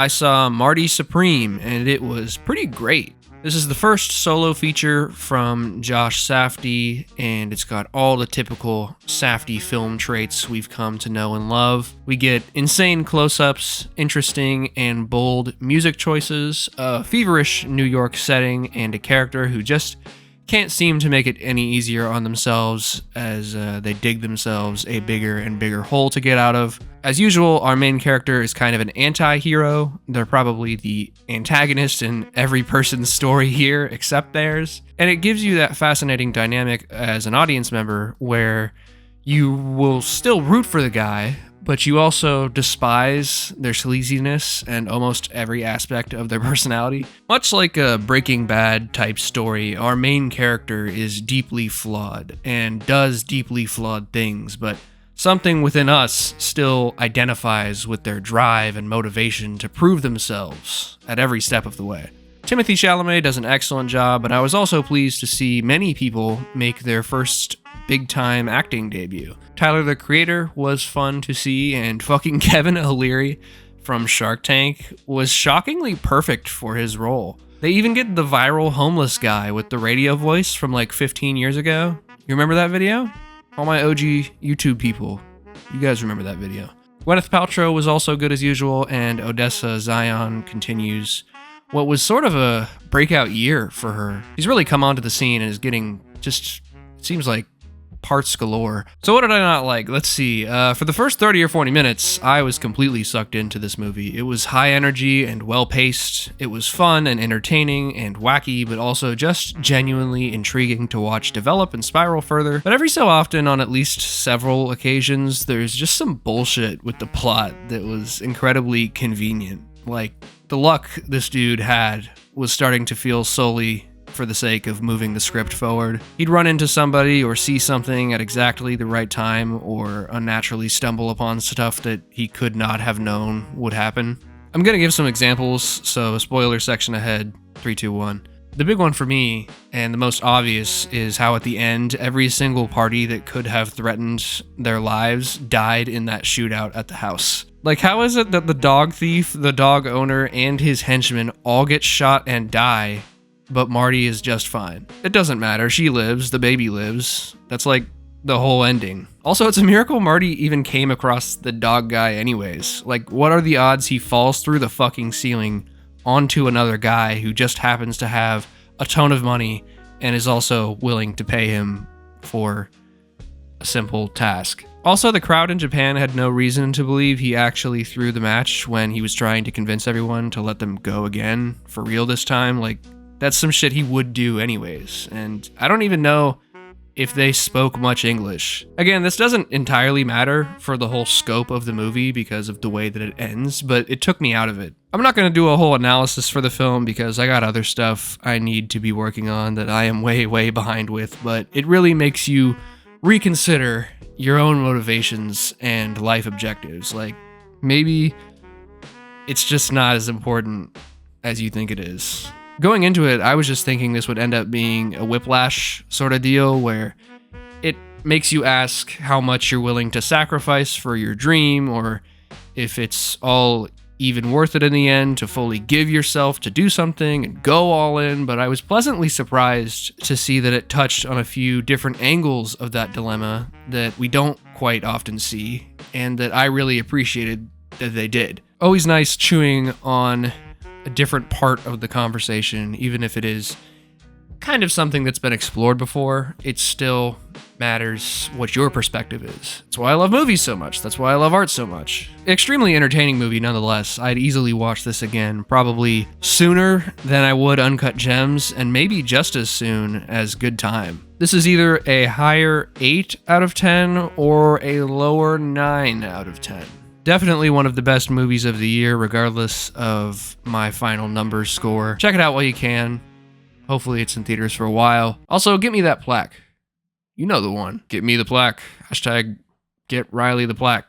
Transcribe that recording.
I saw Marty Supreme, and it was pretty great. This is the first solo feature from Josh Safdie, and it's got all the typical Safdie film traits we've come to know and love. We get insane close-ups, interesting and bold music choices, a feverish New York setting, and a character who just can't seem to make it any easier on themselves as they dig themselves a bigger and bigger hole to get out of. As usual, our main character is kind of an anti-hero. They're probably the antagonist in every person's story here except theirs. And it gives you that fascinating dynamic as an audience member where you will still root for the guy, but you also despise their sleaziness and almost every aspect of their personality. Much like a Breaking Bad type story, our main character is deeply flawed and does deeply flawed things, but something within us still identifies with their drive and motivation to prove themselves at every step of the way. Timothée Chalamet does an excellent job, but I was also pleased to see many people make their first big-time acting debut. Tyler, the Creator, was fun to see, and fucking Kevin O'Leary from Shark Tank was shockingly perfect for his role. They even get the viral homeless guy with the radio voice from like 15 years ago. You remember that video? All my OG YouTube people, you guys remember that video. Gwyneth Paltrow was also good as usual, and Odessa Zion continues what was sort of a breakout year for her. She's really come onto the scene and is getting just, it seems like, parts galore. So what did I not like? Let's see. For the first 30 or 40 minutes, I was completely sucked into this movie. It was high energy and well-paced. It was fun and entertaining and wacky, but also just genuinely intriguing to watch develop and spiral further. But every so often, on at least several occasions, there's just some bullshit with the plot that was incredibly convenient. Like, the luck this dude had was starting to feel solely for the sake of moving the script forward. He'd run into somebody or see something at exactly the right time or unnaturally stumble upon stuff that he could not have known would happen. I'm gonna give some examples, so spoiler section ahead, 3, 2, 1. The big one for me, and the most obvious, is how at the end, every single party that could have threatened their lives died in that shootout at the house. Like, how is it that the dog thief, the dog owner, and his henchmen all get shot and die, but Marty is just fine? It doesn't matter. She lives. The baby lives. That's like the whole ending. Also, it's a miracle Marty even came across the dog guy anyways. Like, what are the odds he falls through the fucking ceiling onto another guy who just happens to have a ton of money and is also willing to pay him for a simple task? Also, the crowd in Japan had no reason to believe he actually threw the match when he was trying to convince everyone to let them go again for real this time. Like, that's some shit he would do anyways, and I don't even know if they spoke much English. Again, this doesn't entirely matter for the whole scope of the movie because of the way that it ends, but it took me out of it. I'm not going to do a whole analysis for the film because I got other stuff I need to be working on that I am way, way behind with, but it really makes you reconsider your own motivations and life objectives. Like, maybe it's just not as important as you think it is. Going into it, I was just thinking this would end up being a Whiplash sort of deal where it makes you ask how much you're willing to sacrifice for your dream, or if it's all even worth it in the end to fully give yourself to do something and go all in. But I was pleasantly surprised to see that it touched on a few different angles of that dilemma that we don't quite often see, and that I really appreciated that they did. Always nice chewing on a different part of the conversation, even if it is kind of something that's been explored before. It still matters what your perspective is. That's why I love movies so much. That's why I love art so much. Extremely entertaining movie nonetheless. I'd easily watch this again, probably sooner than I would Uncut Gems, and maybe just as soon as Good Time. This is either a higher 8 out of 10 or a lower 9 out of 10. Definitely one of the best movies of the year, regardless of my final number score. Check it out while you can. Hopefully it's in theaters for a while. Also, get me that plaque. You know the one. Get me the plaque. Hashtag get Riley the plaque.